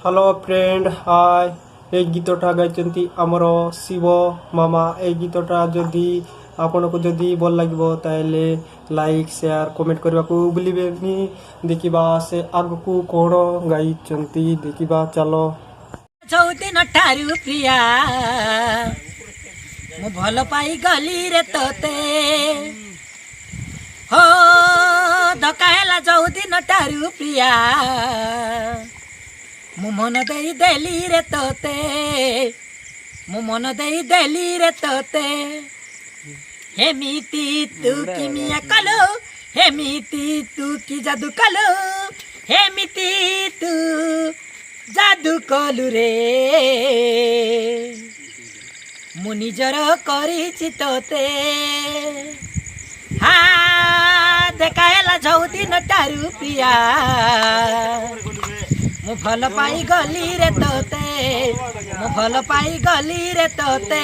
Hello friend हाय ए गीतटा गाइचंती आमर शिव मामा। ए गीतटा जदि आपनको जदि भल लगिबो ताले लाइक शेयर कमेंट करबा को भूलिबेनी। देखिबा से आगकू कोन गाइचंती देखिबा चलो। चौदिन ठारू प्रिया मु भल पाई गली रे तोते हो धकाहेला चौदिन ठारू प्रिया मु मन देई देली रे तोते मु मन देई देली रे तोते हेमिति तू कि मिया कलो हेमिति तू कि जादू कलो हेमिति तू जादू कलु रे मु निजर करिछि तोते हा देखाएला चौदिन ठारू प्रिया मु भल पाई गली रे तोते मु भल पाई गली रे तोते।